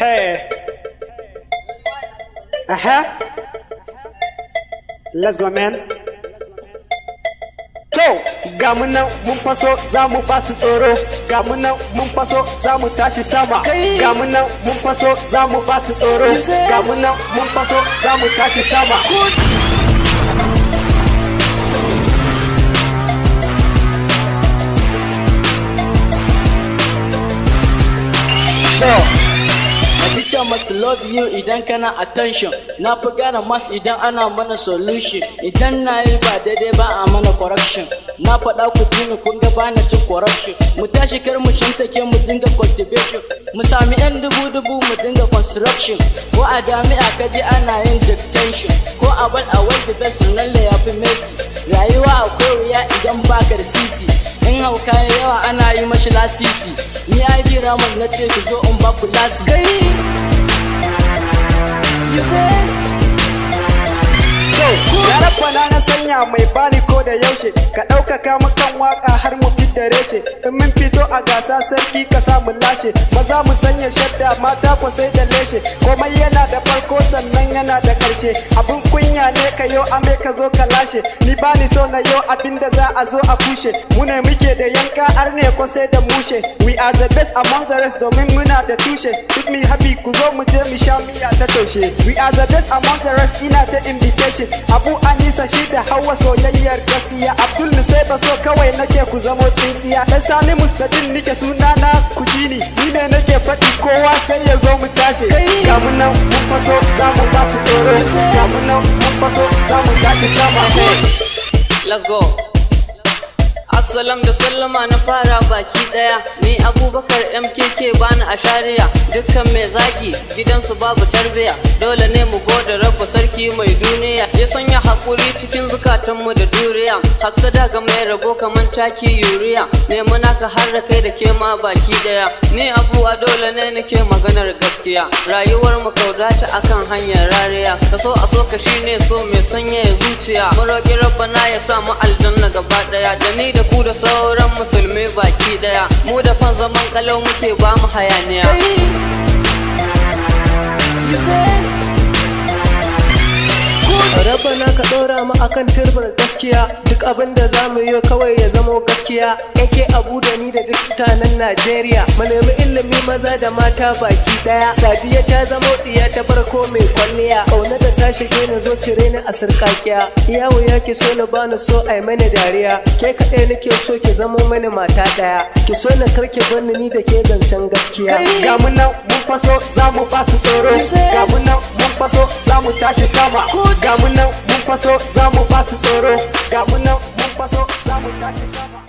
Hey. Let's go, man. To, ga mu nan mun faso za mu ba su tsoro. Ga mu nan mun faso za mu tashi sama. Ga mu nan mun faso za mu ba su tsoro. Ga mu nan mun faso za mu tashi sama. Teacher must love you idan kana attention. Na fi gane mas idan ana mana solution. Idan na yi ba daidai ba a mana correction. Na faɗa ku jini kun ga bana cin corruption. Mu tashi kar mu shantake mu dinga cultivation. Mu sami yan dubu mu dinga construction. Ko a jami'a kaji ana yin dictation. Ko a bal a wanda best Ronaldo ya fi Messi. Rayuwa akwai wuya idan baka da sisi. In hauka yawa ana yi mashi lasisi. Ni ai jira mun na ce ku zo in ba ku lasi. Yarabana na sanya mai bani ko da yaushe. Ka ɗaukaka mu kan waka har mu fidda reshe. In mun fito a gasa sarki ka sa mu lashe. Maza mu sanya shadda mata ko sai da leshe. Komai yana da farko sannan yana da ƙarshe. Abin kunya ne ka yo ame ka zo ka lashe. Ni bani so na yo abin da za a zo a kushe. Mu ne muke da yanka har ne ko sai da mushe. We are the best among the rest domin muna da tushe. Duk mi happy ku zo mu je mu sha miya ta taushe. We are the best among the rest ina ta invitation. Abu Anisa shi da Hauwa soyayyar gaskiya. Abdul Nusai ba so kawai nake ku zamo tsintsiya. Dan Sani Mustadin nike suna na ku ji ni ne nake faɗi kowa sai ya zo mu tashi. Ga mu nan mun faso za mu ba su tsoro. Ga mu nan mun faso za mu tashi sama. Let's go. Assalam da sallama na fara baki daya. Ni Abubakar MKK bani a shari'a. Dukkan mai zagi gidansu babu tarbiya. Dole ne mu gode rabba sarki mai duniya. Ya sanya hakuri cikin zukatanmu da duriya. Hassada ga mai rabo kaman taki yuriya. Ne muna ka har da kai da ke ma baki daya. Ni abu a dole ne nake maganar gaskiya. Rayuwar mu kaudata akan hanyar rariya. Ka so a so ka shine so mai sanya zuciya. Mu roki rabbana ya sa mu aljanna gaba daya. Da ni da ku da sauran musulmi baki daya. Mu da fan zaman kalau muke ba mu hayaniya. Rabbana ka ɗora mu akan turbar gaskiya. Duk abin da za mu yi kawai ya zamo gaskiya. Yake abu da ni da duk mutanen Najeriya. Mu nemi ilimi maza da mata baki daya. Sadiya ta zamo ɗiya ta farko mai kwalliya. Ƙauna da ta shige ni zo cire ni a sarƙaƙiya. Yawo ya ki so ni bani so ai mani dariya. Ke kaɗai nake so ki zamo mani mata ɗaya. Ki so na karki bani ni da ke zancen gaskiya. Ga mu nan mun faso za mu ba su tsoro. Ga mu nan mun faso za mu tashi sama. Ga mu nan mun faso za mu ba su tsoro. Ga mu nan mun faso za mu tashi sama.